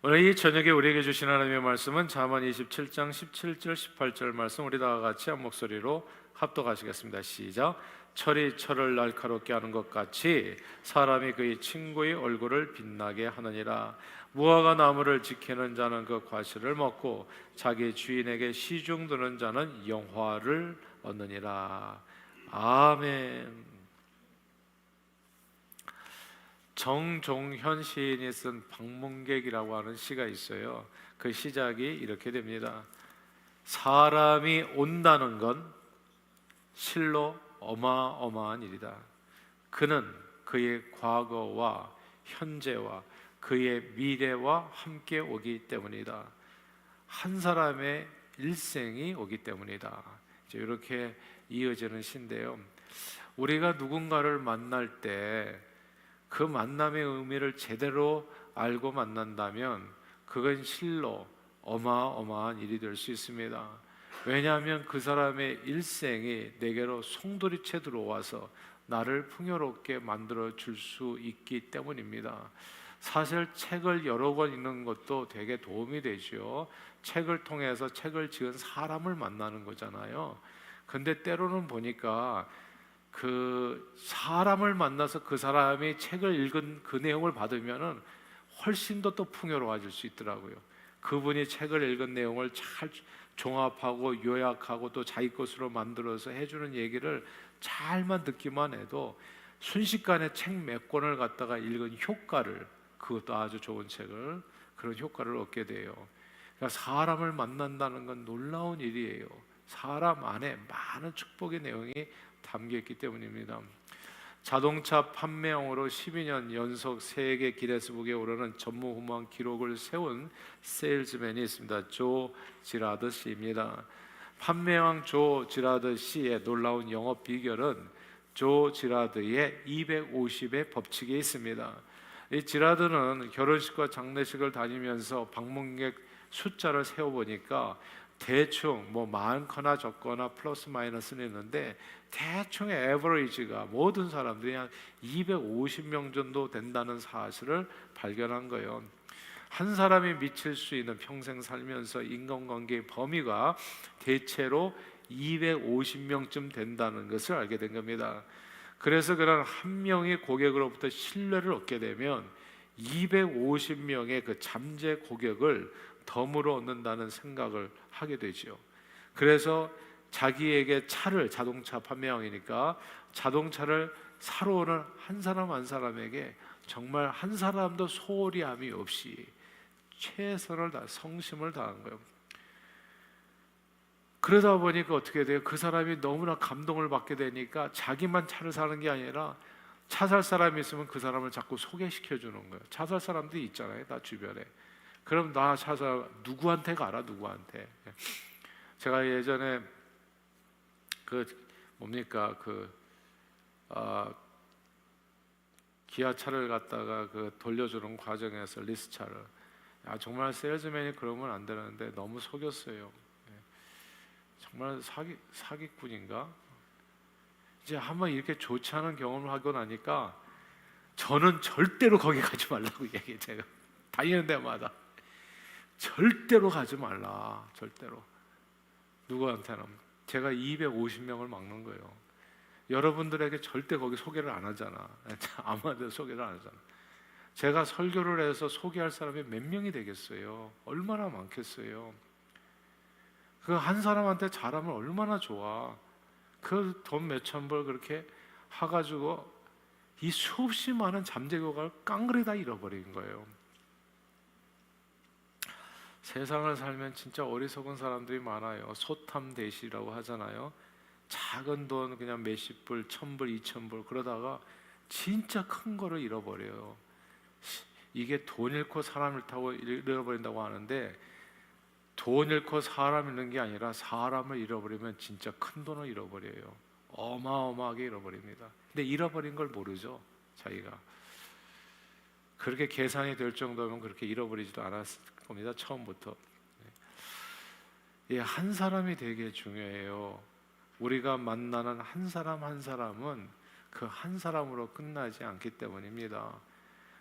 오늘 이 저녁에 우리에게 주신 하나님의 말씀은 잠언 27장 17절 18절 말씀, 우리 다 같이 한 목소리로 합독하시겠습니다. 시작. 철이 철을 날카롭게 하는 것 같이 사람이 그의 친구의 얼굴을 빛나게 하느니라. 무화과 나무를 지키는 자는 그 과실을 먹고 자기 주인에게 시중 드는 자는 영화를 얻느니라. 아멘. 정종현 시인이 쓴 방문객이라고 하는 시가 있어요. 그 시작이 이렇게 됩니다. 사람이 온다는 건 실로 어마어마한 일이다. 그는 그의 과거와 현재와 그의 미래와 함께 오기 때문이다. 한 사람의 일생이 오기 때문이다. 이렇게 이어지는 시인데요. 우리가 누군가를 만날 때 그 만남의 의미를 제대로 알고 만난다면 그건 실로 어마어마한 일이 될 수 있습니다. 왜냐하면 그 사람의 일생이 내게로 송두리째 들어와서 나를 풍요롭게 만들어 줄 수 있기 때문입니다. 사실 책을 여러 권 읽는 것도 되게 도움이 되죠. 책을 통해서 책을 지은 사람을 만나는 거잖아요. 근데 때로는 보니까 그 사람을 만나서 그 사람이 책을 읽은 그 내용을 받으면은 훨씬 더 또 풍요로워질 수 있더라고요. 그분이 책을 읽은 내용을 잘 종합하고 요약하고 또 자기 것으로 만들어서 해주는 얘기를 잘만 듣기만 해도 순식간에 책 몇 권을 갖다가 읽은 효과를, 그것도 아주 좋은 책을, 그런 효과를 얻게 돼요. 그러니까 사람을 만난다는 건 놀라운 일이에요. 사람 안에 많은 축복의 내용이 담겨있기 때문입니다. 자동차 판매왕으로 12년 연속 세계 기네스북에 오르는 전무후무한 기록을 세운 세일즈맨이 있습니다. 조 지라드 씨입니다. 판매왕 조 지라드 씨의 놀라운 영업 비결은 조 지라드의 250의 법칙에 있습니다. 이 지라드는 결혼식과 장례식을 다니면서 방문객 숫자를 세어보니까 대충 뭐 많거나 적거나 플러스 마이너스는 있는데 대충의 에버리지가 모든 사람들이 한 250명 정도 된다는 사실을 발견한 거예요. 한 사람이 미칠 수 있는 평생 살면서 인간관계의 범위가 대체로 250명쯤 된다는 것을 알게 된 겁니다. 그래서 그런 한 명의 고객으로부터 신뢰를 얻게 되면 250명의 그 잠재 고객을 덤으로 얻는다는 생각을 하게 되죠. 그래서 자기에게 차를, 자동차 판매왕이니까 자동차를 사러 오는 한 사람 한 사람에게 정말 한 사람도 소홀히함이 없이 최선을 다, 성심을 다한 거예요. 그러다 보니까 어떻게 돼요? 그 사람이 너무나 감동을 받게 되니까 자기만 차를 사는 게 아니라 차 살 사람이 있으면 그 사람을 자꾸 소개시켜 주는 거예요. 차 살 사람들이 있잖아요, 다 주변에. 그럼 나 차 사, 누구한테 가라, 누구한테. 제가 예전에 기아차를 갖다가 돌려주는 과정에서 리스차를, 정말 세일즈맨이 그러면 안 되는데 너무 속였어요. 정말 사기꾼인가? 이제 한번 이렇게 좋지 않은 경험을 하고 나니까 저는 절대로 거기 가지 말라고 얘기해요. 제가 다니는 데마다 절대로 가지 말라, 절대로. 누구한테는 제가 250명을 막는 거예요. 여러분들에게 절대 거기 소개를 안 하잖아. 아무한테도 소개를 안 하잖아. 제가 설교를 해서 소개할 사람이 몇 명이 되겠어요? 얼마나 많겠어요? 그 한 사람한테 잘하면 얼마나 좋아. 그 돈 몇천 벌 그렇게 해가지고 이 수없이 많은 잠재력을 깡그리 다 잃어버린 거예요. 세상을 살면 진짜 어리석은 사람들이 많아요. 소탐대시라고 하잖아요. 작은 돈 그냥 몇십 불, 천 불, 이천 불 그러다가 진짜 큰 거를 잃어버려요. 이게 돈 잃고 사람 잃다고 잃어버린다고 하는데, 돈 잃고 사람 잃는 게 아니라 사람을 잃어버리면 진짜 큰 돈을 잃어버려요. 어마어마하게 잃어버립니다. 근데 잃어버린 걸 모르죠, 자기가. 그렇게 계산이 될 정도면 그렇게 잃어버리지도 않았을 겁니다, 처음부터. 한 사람이 되게 중요해요. 우리가 만나는 한 사람 한 사람은 그 한 사람으로 끝나지 않기 때문입니다.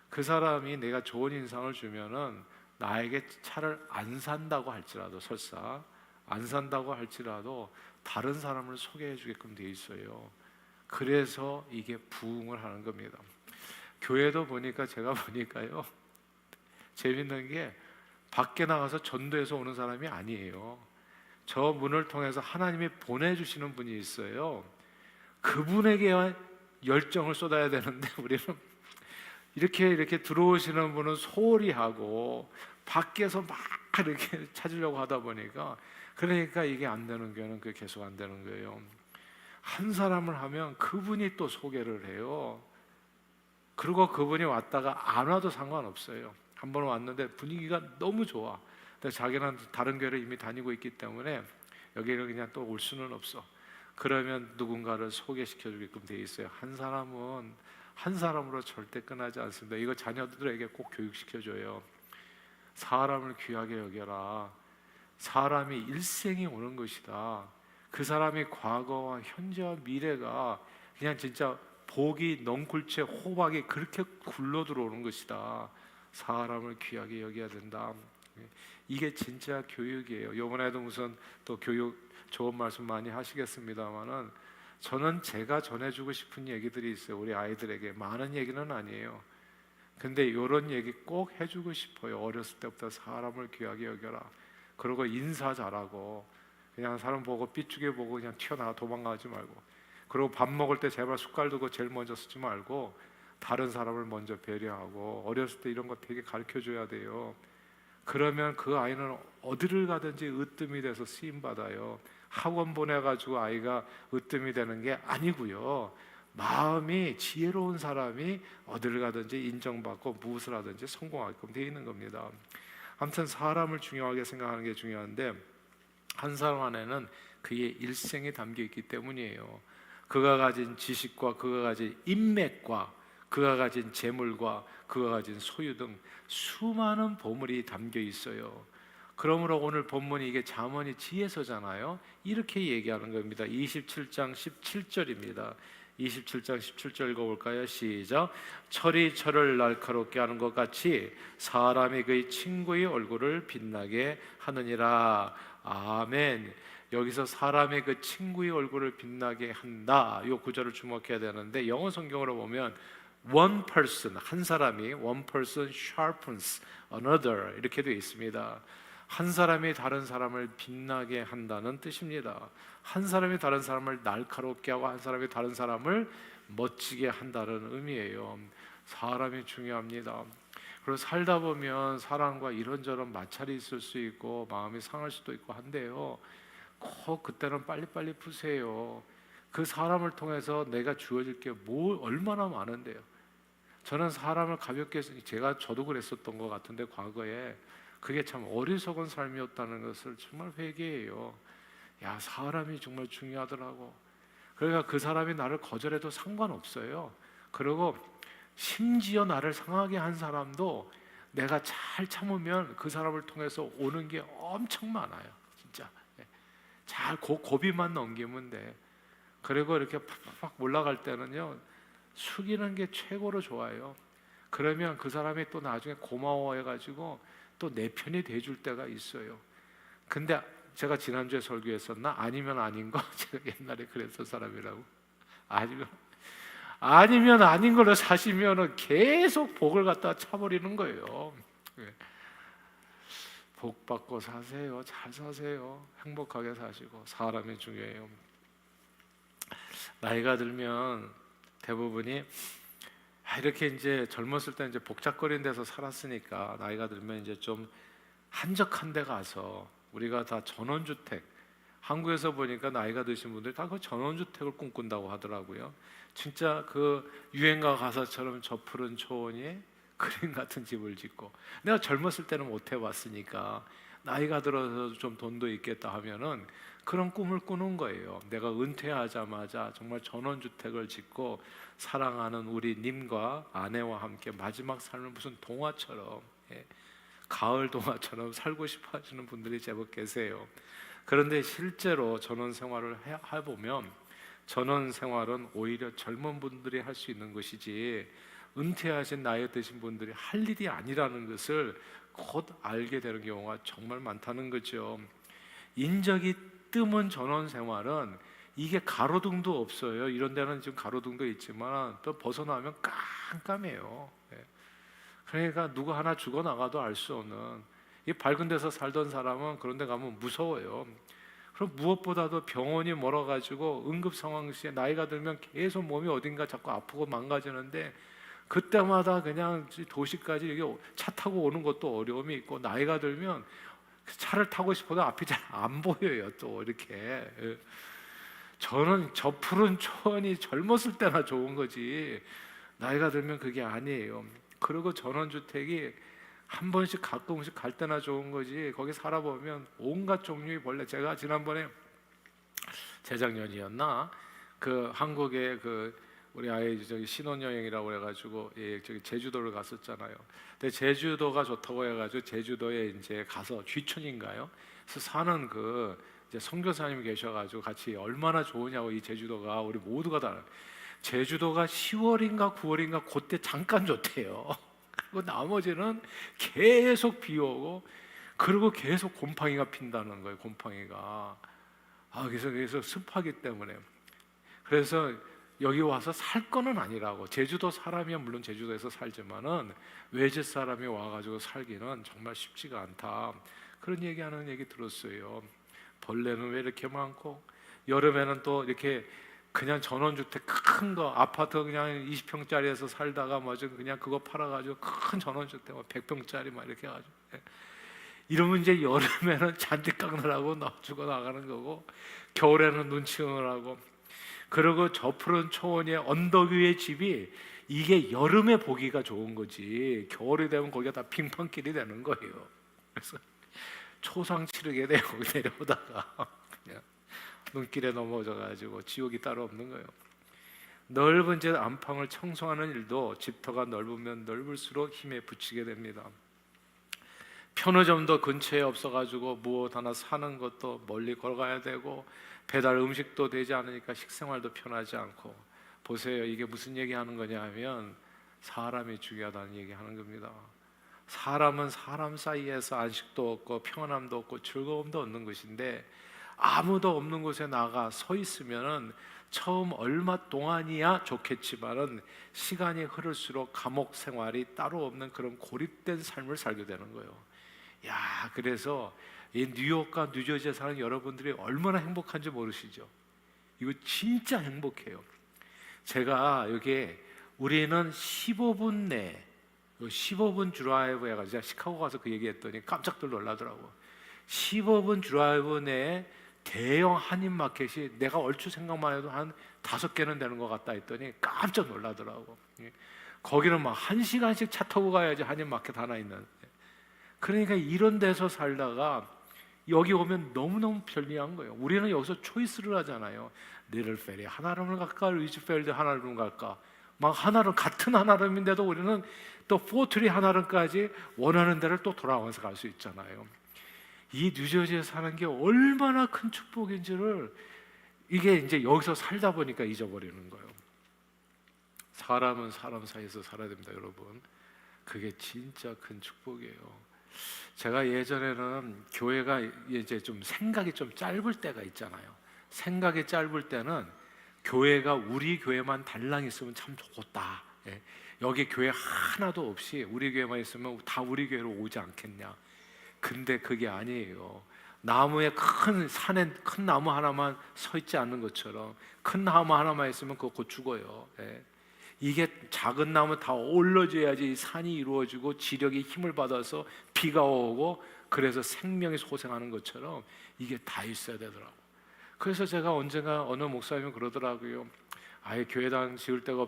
그 사람이 내가 좋은 인상을 주면은 나에게 차를 안 산다고 할지라도, 설사 안 산다고 할지라도 다른 사람을 소개해 주게끔 돼 있어요. 그래서 이게 부흥을 하는 겁니다. 교회도 보니까, 제가 보니까요, 재밌는 게 밖에 나가서 전도해서 오는 사람이 아니에요. 저 문을 통해서 하나님이 보내주시는 분이 있어요. 그분에게 열정을 쏟아야 되는데 우리는 이렇게 들어오시는 분은 소홀히 하고 밖에서 막 이렇게 찾으려고 하다 보니까, 그러니까 이게 안 되는 교회는 그게 계속 안 되는 거예요. 한 사람을 하면 그분이 또 소개를 해요. 그리고 그분이 왔다가 안 와도 상관없어요. 한 번 왔는데 분위기가 너무 좋아. 근데 자기는 다른 교회를 이미 다니고 있기 때문에 여기를 그냥 또 올 수는 없어. 그러면 누군가를 소개시켜 주게끔 돼 있어요. 한 사람은 한 사람으로 절대 끝나지 않습니다. 이거 자녀들에게 꼭 교육시켜줘요. 사람을 귀하게 여겨라. 사람이 일생이 오는 것이다. 그 사람이 과거와 현재와 미래가 그냥 진짜 복이 넝쿨채 호박이 그렇게 굴러 들어오는 것이다. 사람을 귀하게 여겨야 된다. 이게 진짜 교육이에요. 이번에도 무슨 또 교육 좋은 말씀 많이 하시겠습니다만은, 저는 제가 전해주고 싶은 얘기들이 있어요. 우리 아이들에게 많은 얘기는 아니에요. 근데 이런 얘기 꼭 해주고 싶어요. 어렸을 때부터 사람을 귀하게 여겨라. 그리고 인사 잘하고, 그냥 사람 보고 삐죽게 보고 그냥 튀어나가 도망가지 말고, 그리고 밥 먹을 때 제발 숟갈 두고 제일 먼저 쓰지 말고 다른 사람을 먼저 배려하고, 어렸을 때 이런 거 되게 가르쳐줘야 돼요. 그러면 그 아이는 어디를 가든지 으뜸이 돼서 쓰임받아요. 학원 보내가지고 아이가 으뜸이 되는 게 아니고요, 마음이 지혜로운 사람이 어디를 가든지 인정받고 무엇을 하든지 성공하게끔 되어 있는 겁니다. 아무튼 사람을 중요하게 생각하는 게 중요한데, 한 사람 안에는 그의 일생이 담겨 있기 때문이에요. 그가 가진 지식과 그가 가진 인맥과 그가 가진 재물과 그가 가진 소유 등 수많은 보물이 담겨 있어요. 그러므로 오늘 본문이 이게 잠언이 지혜서잖아요. 이렇게 얘기하는 겁니다. 27장 17절입니다. 27장 17절 읽어볼까요? 시작. 철이 철을 날카롭게 하는 것 같이 사람이 그의 친구의 얼굴을 빛나게 하느니라. 아멘. 여기서 사람의 그 친구의 얼굴을 빛나게 한다, 이 구절을 주목해야 되는데, 영어 성경으로 보면 one person, 한 사람이 one person sharpens another 이렇게 되어 있습니다. 한 사람이 다른 사람을 빛나게 한다는 뜻입니다. 한 사람이 다른 사람을 날카롭게 하고 한 사람이 다른 사람을 멋지게 한다는 의미예요. 사람이 중요합니다. 그리고 살다 보면 사람과 이런저런 마찰이 있을 수 있고 마음이 상할 수도 있고 한데요, 꼭 그때는 빨리빨리 푸세요. 그 사람을 통해서 내가 주어질 게 뭐 얼마나 많은데요. 저는 사람을 가볍게, 저도 그랬었던 것 같은데 과거에, 그게 참 어리석은 삶이었다는 것을 정말 회개해요. 야, 사람이 정말 중요하더라고. 그러니까 그 사람이 나를 거절해도 상관없어요. 그리고 심지어 나를 상하게 한 사람도 내가 잘 참으면 그 사람을 통해서 오는 게 엄청 많아요. 진짜 잘 고비만 넘기면 돼. 그리고 이렇게 팍팍팍 올라갈 때는요, 숙이는 게 최고로 좋아요. 그러면 그 사람이 또 나중에 고마워해가지고 또 내 편이 돼줄 때가 있어요. 근데 제가 지난주에 설교했었나? 아니면 아닌 거. 제가 옛날에 그랬던 사람이라고. 아니면 아닌 걸로 사시면 계속 복을 갖다 차버리는 거예요. 복 받고 사세요. 잘 사세요. 행복하게 사시고. 사람이 중요해요. 나이가 들면 대부분이 이렇게 이제 젊었을 때 이제 복잡거리는 데서 살았으니까, 나이가 들면 이제 좀 한적한 데 가서, 우리가 다 전원주택, 한국에서 보니까 나이가 드신 분들이 다 그 전원주택을 꿈꾼다고 하더라고요. 진짜 그 유행가 가사처럼 저 푸른 초원이 그림 같은 집을 짓고. 내가 젊었을 때는 못 해봤으니까 나이가 들어서 좀 돈도 있겠다 하면은 그런 꿈을 꾸는 거예요. 내가 은퇴하자마자 정말 전원주택을 짓고 사랑하는 우리 님과 아내와 함께 마지막 삶을 무슨 동화처럼, 가을 동화처럼 살고 싶어 하시는 분들이 제법 계세요. 그런데 실제로 전원 생활을 해보면 전원 생활은 오히려 젊은 분들이 할 수 있는 것이지, 은퇴하신 나이 드신 분들이 할 일이 아니라는 것을 곧 알게 되는 경우가 정말 많다는 거죠. 인적이 뜸은 전원 생활은 이게 가로등도 없어요. 이런 데는 지금 가로등도 있지만 또 벗어나면 깜깜해요. 예. 그러니까 누구 하나 죽어나가도 알 수 없는, 이 밝은 데서 살던 사람은 그런 데 가면 무서워요. 그럼 무엇보다도 병원이 멀어가지고 응급 상황 시에 나이가 들면 계속 몸이 어딘가 자꾸 아프고 망가지는데, 그때마다 그냥 도시까지 이렇게 차 타고 오는 것도 어려움이 있고, 나이가 들면 차를 타고 싶어도 앞이 잘 안 보여요. 또 이렇게. 저는 저 푸른 초원이 젊었을 때나 좋은 거지, 나이가 들면 그게 아니에요. 그리고 전원주택이 한 번씩 가끔씩 갈 때나 좋은 거지, 거기 살아보면 온갖 종류의 벌레. 제가 지난번에 재작년이었나 그 한국에 그 우리 아이 저기 신혼여행이라고 해가지고 저기 제주도를 갔었잖아요. 근데 제주도가 좋다고 해가지고 제주도에 이제 가서 귀촌인가요? 그래서 사는 그 이제 선교사님 계셔가지고 같이 얼마나 좋으냐고, 이 제주도가 우리 모두가 다 제주도가 10월인가 9월인가 그때 잠깐 좋대요. 그리고 나머지는 계속 비 오고, 그리고 계속 곰팡이가 핀다는 거예요. 곰팡이가. 그래서 습하기 때문에. 그래서 여기 와서 살 거는 아니라고. 제주도 사람이야 물론 제주도에서 살지만은 외지 사람이 와가지고 살기는 정말 쉽지가 않다. 그런 얘기하는 얘기 들었어요. 벌레는 왜 이렇게 많고, 여름에는 또 이렇게 그냥 전원주택 큰 거 아파트 그냥 20평짜리에서 살다가 그냥 그거 팔아가지고 큰 전원주택 100평짜리 막 이렇게 해가지고, 이러면 이제 여름에는 잔디 깎느라고 죽어 나가는 거고, 겨울에는 눈치 오느라고. 그리고 저 푸른 초원의 언덕 위의 집이 이게 여름에 보기가 좋은 거지, 겨울이 되면 거기가 다 빙판길이 되는 거예요. 그래서 초상 치르게 돼요. 내려오다가 그냥 눈길에 넘어져가지고 지옥이 따로 없는 거예요. 넓은 제 안방을 청소하는 일도 집터가 넓으면 넓을수록 힘에 부치게 됩니다. 편의점도 근처에 없어가지고 무엇 하나 사는 것도 멀리 걸어가야 되고, 배달 음식도 되지 않으니까 식생활도 편하지 않고. 보세요, 이게 무슨 얘기하는 거냐 하면 사람이 중요하다는 얘기하는 겁니다. 사람은 사람 사이에서 안식도 없고 평안함도 없고 즐거움도 없는 것인데, 아무도 없는 곳에 나가 서 있으면은 처음 얼마 동안이야 좋겠지만은 시간이 흐를수록 감옥 생활이 따로 없는 그런 고립된 삶을 살게 되는 거예요. 그래서 이 뉴욕과 뉴저지에 사는 여러분들이 얼마나 행복한지 모르시죠? 이거 진짜 행복해요. 제가 여기 우리는 15분 내 15분 드라이브 해가지고, 제가 시카고 가서 그 얘기했더니 깜짝들 놀라더라고. 15분 드라이브 내에 대형 한인마켓이 내가 얼추 생각만 해도 한 5개는 되는 것 같다 했더니 깜짝 놀라더라고. 거기는 막 1시간씩 차 타고 가야지 한인마켓 하나 있는. 그러니까 이런 데서 살다가 여기 오면 너무너무 편리한 거예요. 우리는 여기서 초이스를 하잖아요. 리틀페리 하나름을 갈까, 리치필드 하나름을 갈까. 막 하나름, 같은 하나름인데도 우리는 또 포트리 하나름까지 원하는 데를 또 돌아와서 갈 수 있잖아요. 이 뉴저지에 사는 게 얼마나 큰 축복인지를, 이게 이제 여기서 살다 보니까 잊어버리는 거예요. 사람은 사람 사이에서 살아야 됩니다, 여러분. 그게 진짜 큰 축복이에요. 제가 예전에는 교회가 이제 좀 생각이 좀 짧을 때가 있잖아요. 생각이 짧을 때는 교회가 우리 교회만 달랑 있으면 참 좋겠다. 여기 교회 하나도 없이 우리 교회만 있으면 다 우리 교회로 오지 않겠냐. 근데 그게 아니에요. 나무에 큰 산에 큰 나무 하나만 서 있지 않는 것처럼, 큰 나무 하나만 있으면 그거 곧 죽어요. 이게 작은 나무 다 올라줘야지 산이 이루어지고 지력이 힘을 받아서 비가 오고, 그래서 생명이 소생하는 것처럼 이게 다 있어야 되더라고. 그래서 제가 언젠가 어느 목사님이 그러더라고요. 아예 교회당 지을 데가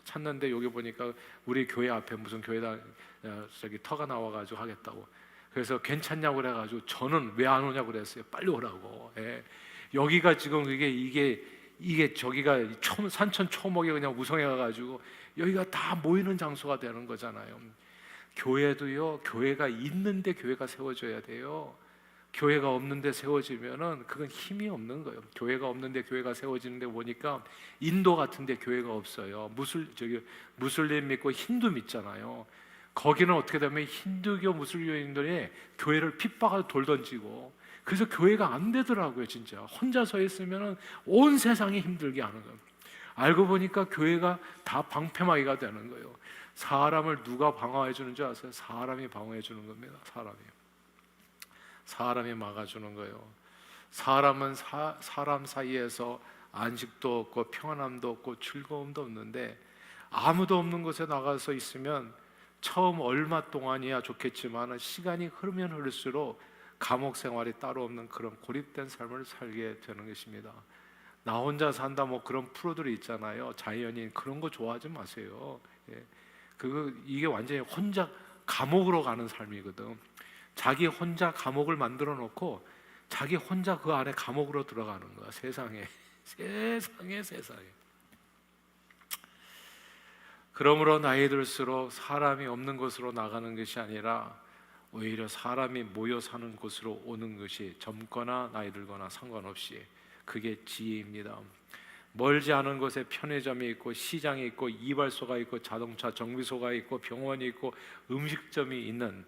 찾는데 여기 보니까 우리 교회 앞에 무슨 교회당 터가 나와가지고 하겠다고. 그래서 괜찮냐고 그래가지고 저는 왜 안 오냐고 그랬어요. 빨리 오라고. 여기가 지금 이게 저기가 산천 초목에 그냥 우성해가지고 여기가 다 모이는 장소가 되는 거잖아요. 교회도요, 교회가 있는데 교회가 세워져야 돼요. 교회가 없는데 세워지면은 그건 힘이 없는 거예요. 교회가 없는데 교회가 세워지는데 보니까 인도 같은데 교회가 없어요. 무슬림 믿고 힌두 믿잖아요. 거기는 어떻게 되면 힌두교 무슬림들이 교회를 핍박하고 돌 던지고, 그래서 교회가 안 되더라고요. 진짜 혼자 서 있으면은 온 세상이 힘들게 하는 거예요. 알고 보니까 교회가 다 방패막이가 되는 거예요. 사람을 누가 방어해 주는 줄 아세요? 사람이 방어해 주는 겁니다. 사람이 막아주는 거예요. 사람은 사람 사이에서 안식도 없고 평안함도 없고 즐거움도 없는데, 아무도 없는 곳에 나가서 있으면 처음 얼마 동안이야 좋겠지만 시간이 흐르면 흐를수록 감옥 생활이 따로 없는 그런 고립된 삶을 살게 되는 것입니다. 나 혼자 산다 뭐 그런 프로들이 있잖아요. 자연인, 그런 거 좋아하지 마세요. 예. 이게 완전히 혼자 감옥으로 가는 삶이거든. 자기 혼자 감옥을 만들어 놓고 자기 혼자 그 안에 감옥으로 들어가는 거야. 세상에. 그러므로 나이 들수록 사람이 없는 곳으로 나가는 것이 아니라 오히려 사람이 모여 사는 곳으로 오는 것이 젊거나 나이 들거나 상관없이 그게 지혜입니다. 멀지 않은 곳에 편의점이 있고 시장이 있고 이발소가 있고 자동차 정비소가 있고 병원이 있고 음식점이 있는,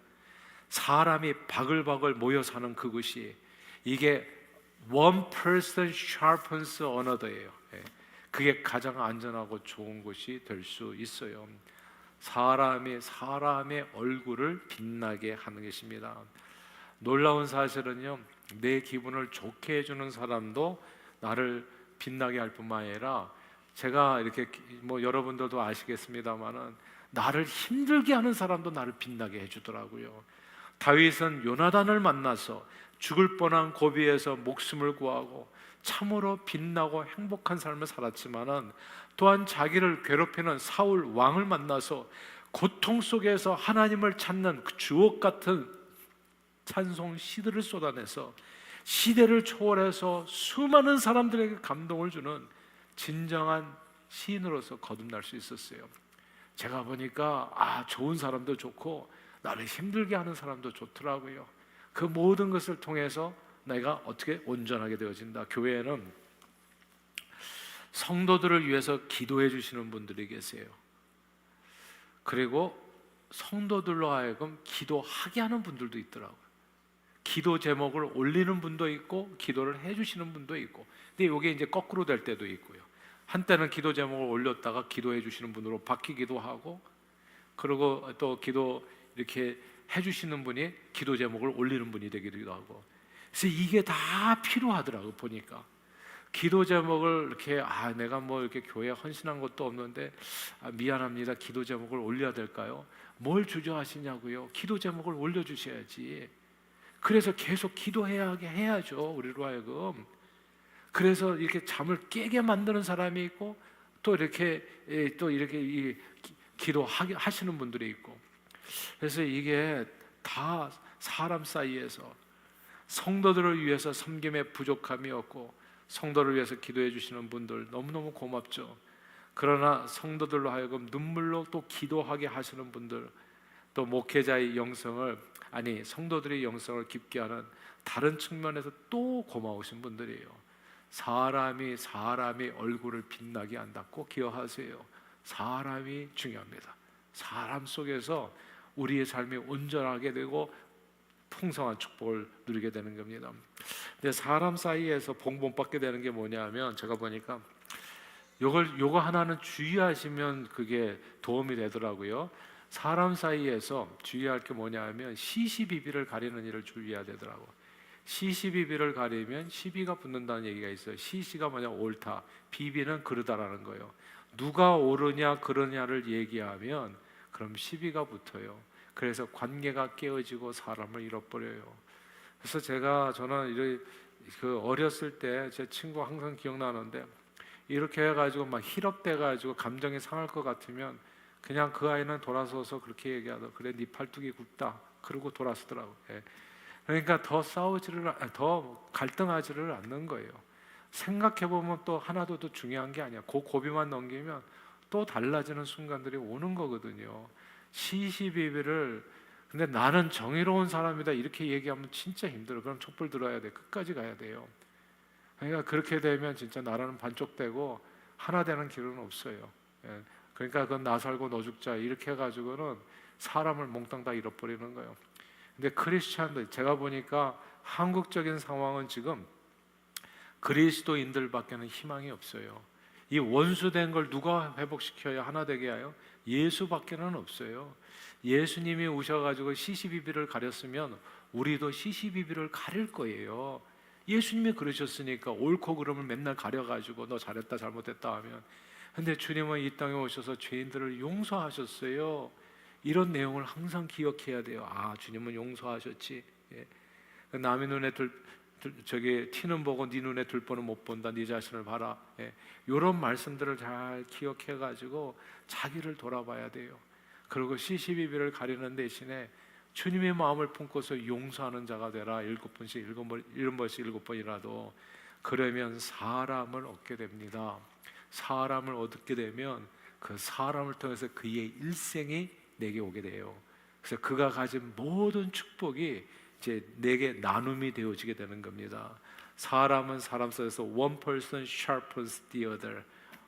사람이 바글바글 모여 사는 그곳이, 이게 one person sharpens another예요. 그게 가장 안전하고 좋은 곳이 될 수 있어요. 사람이 사람의 얼굴을 빛나게 하는 것입니다. 놀라운 사실은요, 내 기분을 좋게 해주는 사람도 나를 빛나게 할 뿐만 아니라, 제가 이렇게 뭐 여러분들도 아시겠습니다만은 나를 힘들게 하는 사람도 나를 빛나게 해주더라고요. 다윗은 요나단을 만나서 죽을 뻔한 고비에서 목숨을 구하고 참으로 빛나고 행복한 삶을 살았지만은, 또한 자기를 괴롭히는 사울 왕을 만나서 고통 속에서 하나님을 찾는 그 주옥 같은 찬송 시들을 쏟아내서 시대를 초월해서 수많은 사람들에게 감동을 주는 진정한 시인으로서 거듭날 수 있었어요. 제가 보니까 좋은 사람도 좋고 나를 힘들게 하는 사람도 좋더라고요. 그 모든 것을 통해서 내가 어떻게 온전하게 되어진다. 교회에는 성도들을 위해서 기도해 주시는 분들이 계세요. 그리고 성도들로 하여금 기도하게 하는 분들도 있더라고요. 기도 제목을 올리는 분도 있고 기도를 해주시는 분도 있고, 근데 이게 이제 거꾸로 될 때도 있고요. 한때는 기도 제목을 올렸다가 기도해 주시는 분으로 바뀌기도 하고, 그리고 또 기도 이렇게 해주시는 분이 기도 제목을 올리는 분이 되기도 하고, 그래서 이게 다 필요하더라고. 보니까 기도 제목을 이렇게 내가 뭐 이렇게 교회에 헌신한 것도 없는데 미안합니다, 기도 제목을 올려야 될까요? 뭘 주저하시냐고요? 기도 제목을 올려주셔야지. 그래서 계속 기도해야죠, 우리로 하여금. 그래서 이렇게 잠을 깨게 만드는 사람이 있고, 또 이렇게 기도하시는 분들이 있고, 그래서 이게 다 사람 사이에서 성도들을 위해서 섬김에 부족함이 없고 성도를 위해서 기도해 주시는 분들 너무너무 고맙죠. 그러나 성도들로 하여금 눈물로 또 기도하게 하시는 분들, 또 목회자의 영성을, 성도들의 영성을 깊게 하는 다른 측면에서 또 고마우신 분들이에요. 사람이 얼굴을 빛나게 한다. 꼭 기억하세요. 사람이 중요합니다. 사람 속에서 우리의 삶이 온전하게 되고 풍성한 축복을 누리게 되는 겁니다. 근데 사람 사이에서 복 못 받게 되는 게 뭐냐면, 제가 보니까 요거 하나는 주의하시면 그게 도움이 되더라고요. 사람 사이에서 주의할 게 뭐냐면 시시비비를 가리는 일을 주의해야 되더라고. 시시비비를 가리면 시비가 붙는다는 얘기가 있어요. 시시가 뭐냐, 옳다, 비비는 그르다라는 거예요. 누가 옳으냐 그러냐를 얘기하면 그럼 시비가 붙어요. 그래서 관계가 깨어지고 사람을 잃어버려요. 그래서 저는 어렸을 때 제 친구 항상 기억나는데, 이렇게 해가지고 막 힐업돼가지고 감정이 상할 것 같으면 그냥 그 아이는 돌아서서 그렇게 얘기하더라고. 그래, 네 팔뚝이 굽다. 그러고 돌아서더라고. 그러니까 더 갈등하지를 않는 거예요. 생각해보면 또 하나도 더 중요한 게 아니야. 그 고비만 넘기면 또 달라지는 순간들이 오는 거거든요. 시시비비를 근데 나는 정의로운 사람이다 이렇게 얘기하면 진짜 힘들어. 그럼 촛불 들어야 돼. 끝까지 가야 돼요. 그러니까 그렇게 되면 진짜 나라는 반쪽되고 하나 되는 길은 없어요. 예. 그러니까 그건 나 살고 너 죽자 이렇게 해가지고는 사람을 몽땅 다 잃어버리는 거예요. 근데 크리스찬들 제가 보니까 한국적인 상황은 지금 그리스도인들밖에는 희망이 없어요. 이 원수된 걸 누가 회복시켜야 하나 되게 하여? 예수밖에는 없어요. 예수님이 오셔가지고 시시비비를 가렸으면 우리도 시시비비를 가릴 거예요. 예수님이 그러셨으니까 옳고 그름을 맨날 가려가지고 너 잘했다 잘못했다 하면. 근데 주님은 이 땅에 오셔서 죄인들을 용서하셨어요. 이런 내용을 항상 기억해야 돼요. 아, 주님은 용서하셨지. 예. 남의 눈에 저기 티는 보고 네 눈에 들보는 못 본다. 네 자신을 봐라. 예. 이런 말씀들을 잘 기억해가지고 자기를 돌아봐야 돼요. 그리고 시시비비를 가리는 대신에 주님의 마음을 품고서 용서하는 자가 되라. 7번씩 7번이라도. 그러면 사람을 얻게 됩니다. 사람을 얻게 되면 그 사람을 통해서 그의 일생이 내게 오게 돼요. 그래서 그가 가진 모든 축복이 이제 내게 나눔이 되어지게 되는 겁니다. 사람은 사람 사이에서 one person sharpens the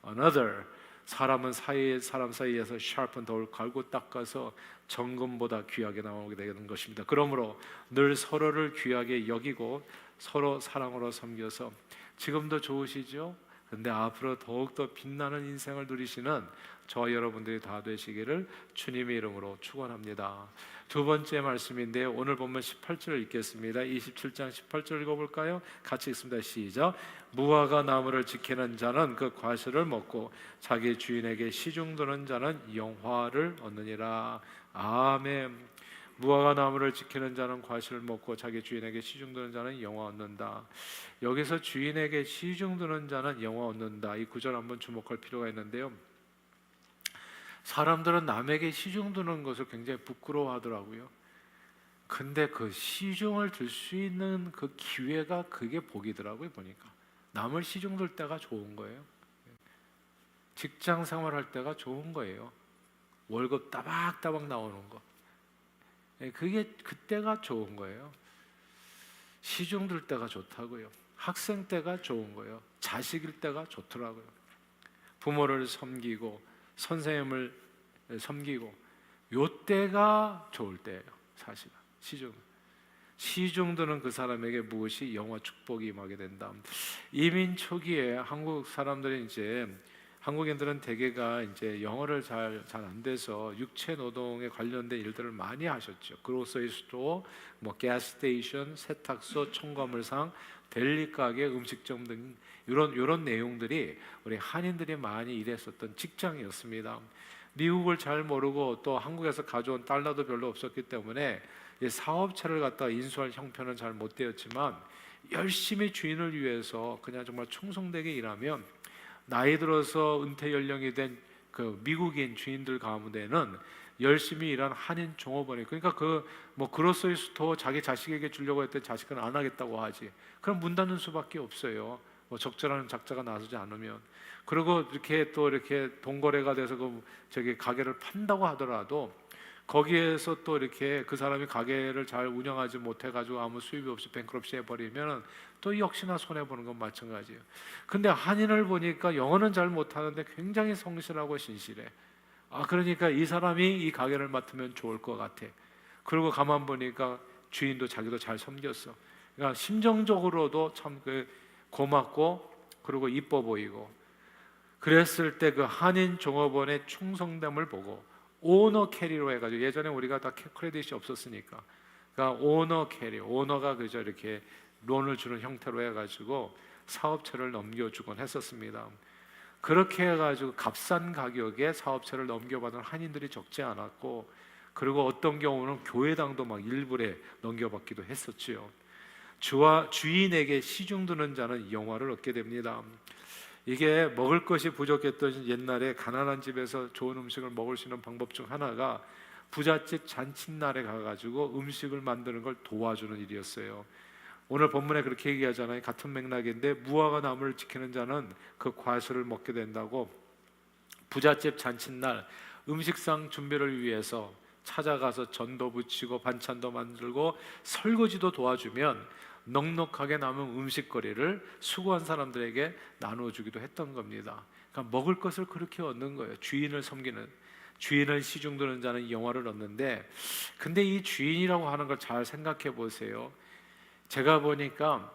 another. 사람은 사람 사이에서 sharpen 돌 갈고 닦아서 정금보다 귀하게 나오게 되는 것입니다. 그러므로 늘 서로를 귀하게 여기고 서로 사랑으로 섬겨서 지금도 좋으시죠? 근데 앞으로 더욱더 빛나는 인생을 누리시는 저와 여러분들이 다 되시기를 주님의 이름으로 축원합니다. 두 번째 말씀인데 오늘 보면 18절을 읽겠습니다. 27장 18절 읽어볼까요? 같이 읽습니다. 시작. 무화과 나무를 지키는 자는 그 과실을 먹고 자기 주인에게 시중드는 자는 영화를 얻느니라. 아멘. 무화과 나무를 지키는 자는 과실을 먹고 자기 주인에게 시중드는 자는 영화 얻는다. 여기서 주인에게 시중드는 자는 영화 얻는다. 이 구절 한번 주목할 필요가 있는데요. 사람들은 남에게 시중드는 것을 굉장히 부끄러워하더라고요. 근데 그 시중을 들 수 있는 그 기회가 그게 복이더라고요. 보니까 남을 시중들 때가 좋은 거예요. 직장 생활할 때가 좋은 거예요. 월급 따박따박 나오는 거. 그게 그때가 좋은 거예요. 시중 들 때가 좋다고요. 학생 때가 좋은 거예요. 자식일 때가 좋더라고요. 부모를 섬기고 선생님을 섬기고 요 때가 좋을 때예요. 사실은 시중 드는 그 사람에게 무엇이 영화 축복이 임하게 된다. 이민 초기에 한국 사람들이 이제 한국인들은 대개가 이제 영어를 잘 안 돼서 육체 노동에 관련된 일들을 많이 하셨죠. 그로서의 수도, 뭐 가스스테이션, 세탁소, 청과물상, 델리 가게, 음식점 등 이런 내용들이 우리 한인들이 많이 일했었던 직장이었습니다. 미국을 잘 모르고 또 한국에서 가져온 달러도 별로 없었기 때문에 이 사업체를 갖다 인수할 형편은 잘 못 되었지만 열심히 주인을 위해서 그냥 정말 충성되게 일하면 나이 들어서 은퇴 연령이 된 그 미국인 주인들 가운데는 열심히 일한 한인 종업원이, 그러니까 그 뭐 그로서의 수도 자기 자식에게 주려고 했더니 자식은 안 하겠다고 하지. 그럼 문 닫는 수밖에 없어요. 뭐 적절한 작자가 나서지 않으면. 그리고 이렇게 또 이렇게 동거래가 돼서 그 저기 가게를 판다고 하더라도 거기에서 또 이렇게 그 사람이 가게를 잘 운영하지 못해가지고 아무 수입이 없이 뱅크럽시 해버리면 또 역시나 손해보는 건 마찬가지예요. 근데 한인을 보니까 영어는 잘 못하는데 굉장히 성실하고 신실해. 아, 그러니까 이 사람이 이 가게를 맡으면 좋을 것 같아. 그리고 가만 보니까 주인도 자기도 잘 섬겼어. 그러니까 심정적으로도 참 고맙고 그리고 이뻐 보이고. 그랬을 때 그 한인 종업원의 충성됨을 보고 오너 캐리로 해가지고, 예전에 우리가 다 크레딧이 없었으니까, 그러니까 오너 캐리, 오너가 그저 이렇게 론을 주는 형태로 해가지고 사업체를 넘겨주곤 했었습니다. 그렇게 해가지고 값싼 가격에 사업체를 넘겨받은 한인들이 적지 않았고, 그리고 어떤 경우는 교회당도 막 일부에 넘겨받기도 했었지요. 주인에게 시중드는 자는 영화를 얻게 됩니다. 이게 먹을 것이 부족했던 옛날에 가난한 집에서 좋은 음식을 먹을 수 있는 방법 중 하나가 부잣집 잔칫날에 가가지고 음식을 만드는 걸 도와주는 일이었어요. 오늘 본문에 그렇게 얘기하잖아요. 같은 맥락인데 무화과 나무를 지키는 자는 그 과실을 먹게 된다고. 부잣집 잔칫날 음식상 준비를 위해서 찾아가서 전도 부치고 반찬도 만들고 설거지도 도와주면 넉넉하게 남은 음식거리를 수고한 사람들에게 나눠주기도 했던 겁니다. 그러니까 먹을 것을 그렇게 얻는 거예요. 주인을 섬기는, 주인을 시중드는 자는 영화를 얻는데, 근데 이 주인이라고 하는 걸 잘 생각해 보세요. 제가 보니까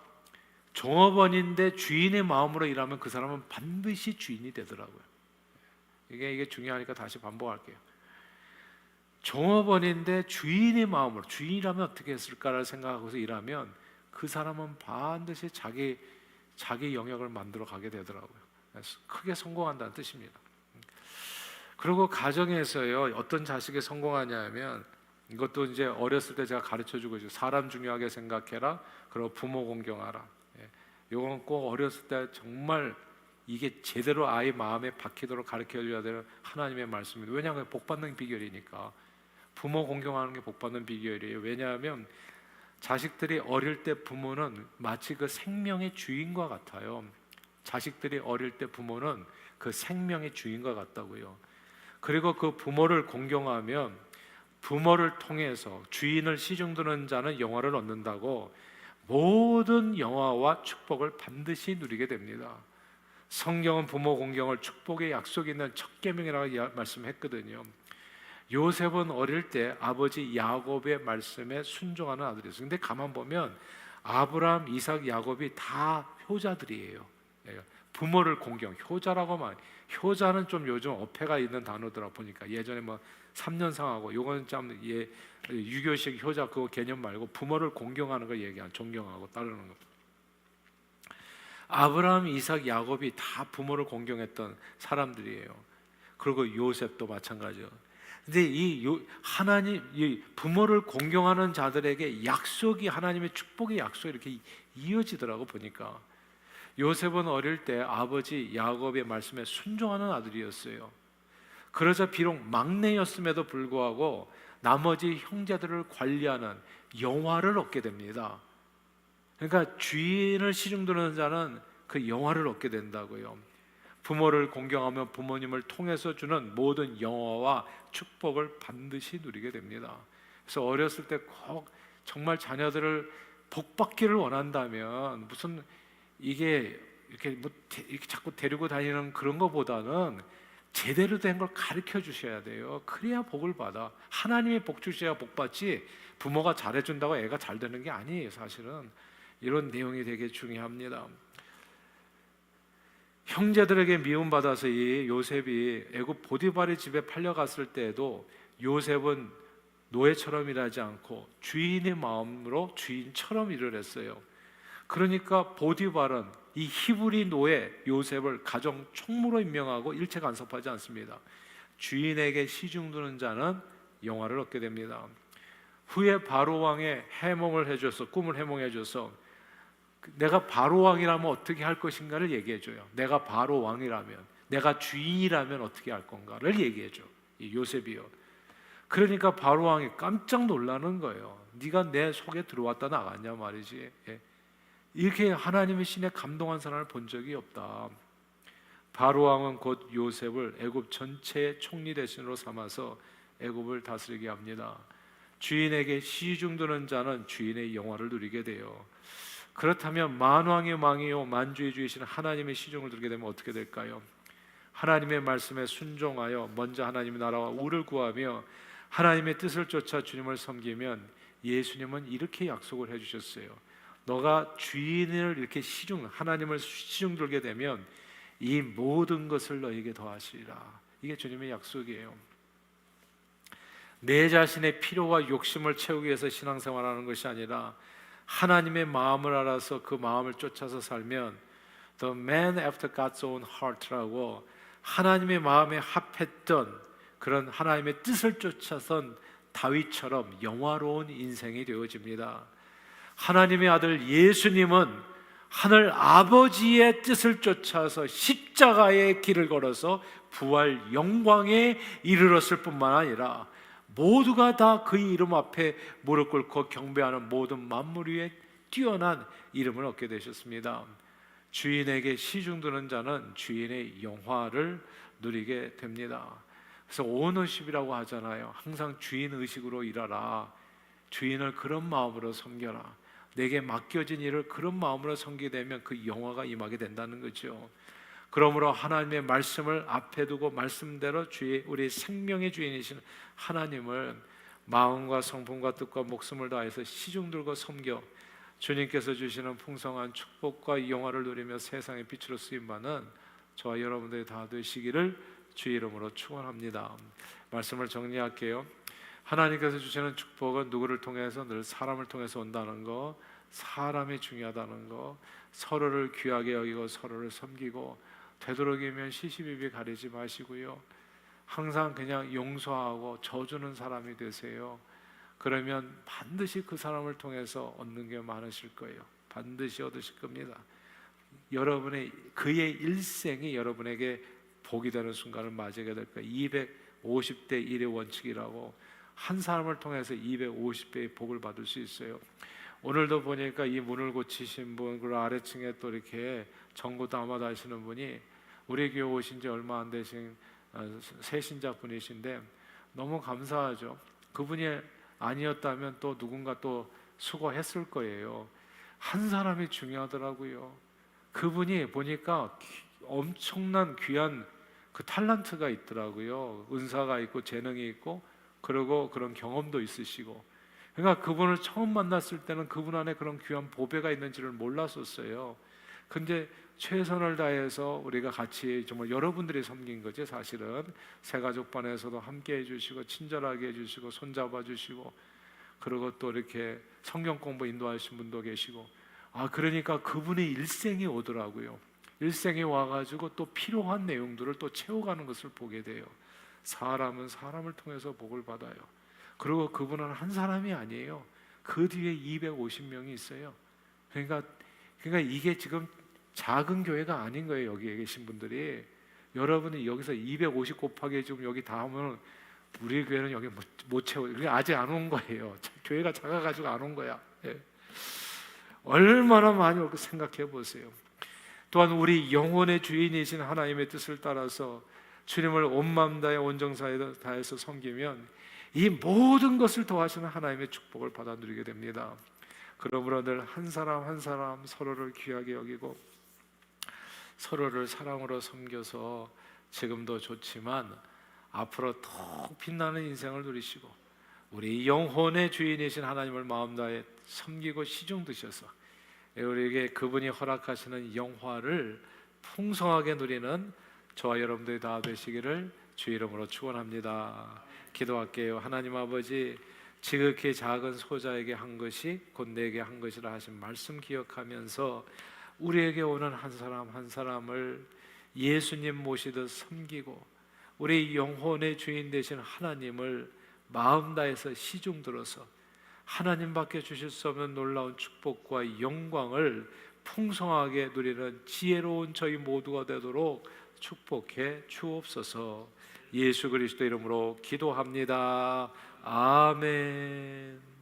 종업원인데 주인의 마음으로 일하면 그 사람은 반드시 주인이 되더라고요. 이게 중요하니까 다시 반복할게요. 종업원인데 주인의 마음으로, 주인이라면 어떻게 했을까를 생각하고서 일하면 그 사람은 반드시 자기 영역을 만들어 가게 되더라고요. 그래서 크게 성공한다는 뜻입니다. 그리고 가정에서요, 어떤 자식이 성공하냐면, 이것도 이제 어렸을 때 제가 가르쳐주고 있어요. 사람 중요하게 생각해라, 그리고 부모 공경하라. 이건 꼭 어렸을 때 정말 이게 제대로 아이 마음에 박히도록 가르쳐줘야 되는 하나님의 말씀입니다. 왜냐하면 복받는 비결이니까. 부모 공경하는 게 복받는 비결이에요. 왜냐하면 자식들이 어릴 때 부모는 마치 그 생명의 주인과 같아요. 자식들이 어릴 때 부모는 그 생명의 주인과 같다고요. 그리고 그 부모를 공경하면 부모를 통해서 주인을 시중드는 자는 영화를 얻는다고 모든 영화와 축복을 반드시 누리게 됩니다. 성경은 부모 공경을 축복의 약속이 있는 첫 계명이라고 말씀했거든요. 요셉은 어릴 때 아버지 야곱의 말씀에 순종하는 아들이었어요. 근데 가만 보면 아브라함, 이삭, 야곱이 다 효자들이에요. 부모를 공경, 효자라고 말. 효자는 좀 요즘 어폐가 있는 단어더라 보니까 예전에 뭐 3년상하고 요건 좀 유교식 효자 그거 개념 말고 부모를 공경하는 걸 얘기한, 존경하고 따르는 거. 아브라함, 이삭, 야곱이 다 부모를 공경했던 사람들이에요. 그리고 요셉도 마찬가지예요. 근데 이 부모를 공경하는 자들에게 약속이, 하나님의 축복의 약속이 이렇게 이어지더라고 보니까. 요셉은 어릴 때 아버지 야곱의 말씀에 순종하는 아들이었어요. 그러자 비록 막내였음에도 불구하고 나머지 형제들을 관리하는 영화를 얻게 됩니다. 그러니까 주인을 시중드는 자는 그 영화를 얻게 된다고요. 부모를 공경하며 부모님을 통해서 주는 모든 영화와 축복을 반드시 누리게 됩니다. 그래서 어렸을 때 꼭 정말 자녀들을 복받기를 원한다면 무슨 이게 이렇게 자꾸 데리고 다니는 그런 것보다는 제대로 된 걸 가르쳐 주셔야 돼요. 그래야 복을 받아. 하나님이 복 주셔야 복 받지, 부모가 잘해준다고 애가 잘 되는 게 아니에요. 사실은 이런 내용이 되게 중요합니다. 형제들에게 미움받아서 이 요셉이 애굽 보디발의 집에 팔려갔을 때에도 요셉은 노예처럼 일하지 않고 주인의 마음으로 주인처럼 일을 했어요. 그러니까 보디발은 이 히브리 노예 요셉을 가정 총무로 임명하고 일체 간섭하지 않습니다. 주인에게 시중드는 자는 영화를 얻게 됩니다. 후에 바로 왕의 해몽을 해줘서, 꿈을 해몽해줘서 내가 바로 왕이라면 어떻게 할 것인가를 얘기해줘요. 내가 바로 왕이라면, 내가 주인이라면 어떻게 할 건가를 얘기해줘, 이 요셉이요. 그러니까 바로 왕이 깜짝 놀라는 거예요. 네가 내 속에 들어왔다 나갔냐 말이지. 이렇게 하나님의 신에 감동한 사람을 본 적이 없다. 바로 왕은 곧 요셉을 애굽 전체의 총리 대신으로 삼아서 애굽을 다스리게 합니다. 주인에게 시중드는 자는 주인의 영화를 누리게 돼요. 그렇다면 만왕의 왕이요 만주의 주이신 하나님의 시중을 들게 되면 어떻게 될까요? 하나님의 말씀에 순종하여 먼저 하나님의 나라와 의를 구하며 하나님의 뜻을 쫓아 주님을 섬기면, 예수님은 이렇게 약속을 해주셨어요. 너가 주인을 이렇게 하나님을 시중 들게 되면 이 모든 것을 너에게 더하시리라. 이게 주님의 약속이에요. 내 자신의 필요와 욕심을 채우기 위해서 신앙생활하는 것이 아니라 하나님의 마음을 알아서 그 마음을 쫓아서 살면 The man after God's own heart라고 하나님의 마음에 합했던 그런 하나님의 뜻을 쫓아선 다윗처럼 영화로운 인생이 되어집니다. 하나님의 아들 예수님은 하늘 아버지의 뜻을 쫓아서 십자가의 길을 걸어서 부활 영광에 이르렀을 뿐만 아니라 모두가 다 그의 이름 앞에 무릎 꿇고 경배하는 모든 만물 위에 뛰어난 이름을 얻게 되셨습니다. 주인에게 시중드는 자는 주인의 영화를 누리게 됩니다. 그래서 오너십이라고 하잖아요. 항상 주인 의식으로 일하라. 주인을 그런 마음으로 섬겨라. 내게 맡겨진 일을 그런 마음으로 섬기게 되면 그 영화가 임하게 된다는 거죠. 그러므로 하나님의 말씀을 앞에 두고 말씀대로 우리 생명의 주인이신 하나님을 마음과 성품과 뜻과 목숨을 다해서 시중 들고 섬겨 주님께서 주시는 풍성한 축복과 영화를 누리며 세상의 빛으로 쓰임받는 저와 여러분들이 다 되시기를 주의 이름으로 축원합니다. 말씀을 정리할게요. 하나님께서 주시는 축복은 누구를 통해서? 늘 사람을 통해서 온다는 거, 사람이 중요하다는 거, 서로를 귀하게 여기고 서로를 섬기고, 되도록이면 시시비비 가리지 마시고요. 항상 그냥 용서하고 저주는 사람이 되세요. 그러면 반드시 그 사람을 통해서 얻는 게 많으실 거예요. 반드시 얻으실 겁니다. 그의 일생이 여러분에게 복이 되는 순간을 맞이하게 될 거예요. 250대 1의 원칙이라고, 한 사람을 통해서 250배의 복을 받을 수 있어요. 오늘도 보니까 이 문을 고치신 분, 그리고 아래층에 또 이렇게 전구 담아다 하시는 분이 우리 교회 오신 지 얼마 안 되신 새신자 분이신데 너무 감사하죠. 그분이 아니었다면 또 누군가 또 수고했을 거예요. 한 사람이 중요하더라고요. 그분이 보니까 엄청난 귀한 그 탤런트가 있더라고요. 은사가 있고 재능이 있고, 그리고 그런 경험도 있으시고. 그러니까 그분을 처음 만났을 때는 그분 안에 그런 귀한 보배가 있는지를 몰랐었어요. 근데 최선을 다해서 우리가 같이 정말 여러분들이 섬긴 거지, 사실은. 새가족반에서도 함께 해주시고 친절하게 해주시고 손잡아 주시고, 그리고 또 이렇게 성경 공부 인도하신 분도 계시고. 그러니까 그분의 일생이 오더라고요. 일생이 와가지고 또 필요한 내용들을 또 채워가는 것을 보게 돼요. 사람은 사람을 통해서 복을 받아요. 그리고 그분은 한 사람이 아니에요. 그 뒤에 250명이 있어요. 그러니까 이게 지금 작은 교회가 아닌 거예요. 여기에 계신 분들이. 여러분이 여기서 250 곱하기 지금 여기 다 하면 우리 교회는 여기 못 채워. 아직 안 온 거예요. 교회가 작아가지고 안 온 거야. 예. 얼마나 많이 올까 생각해 보세요. 또한 우리 영혼의 주인이신 하나님의 뜻을 따라서 주님을 온 마음 다해 온 정사에 다해서 섬기면 이 모든 것을 더하시는 하나님의 축복을 받아 누리게 됩니다. 그러므로 늘 한 사람 한 사람 서로를 귀하게 여기고 서로를 사랑으로 섬겨서 지금도 좋지만 앞으로 더욱 빛나는 인생을 누리시고 우리 영혼의 주인이신 하나님을 마음 다해 섬기고 시중 드셔서 우리에게 그분이 허락하시는 영화를 풍성하게 누리는 저와 여러분들이 다 되시기를 주 이름으로 축원합니다. 기도할게요. 하나님 아버지, 지극히 작은 소자에게 한 것이 곧 내게 한 것이라 하신 말씀 기억하면서 우리에게 오는 한 사람 한 사람을 예수님 모시듯 섬기고 우리 영혼의 주인 되신 하나님을 마음 다해서 시중 들어서 하나님밖에 주실 수 없는 놀라운 축복과 영광을 풍성하게 누리는 지혜로운 저희 모두가 되도록 축복해 주옵소서. 예수 그리스도 이름으로 기도합니다. 아멘.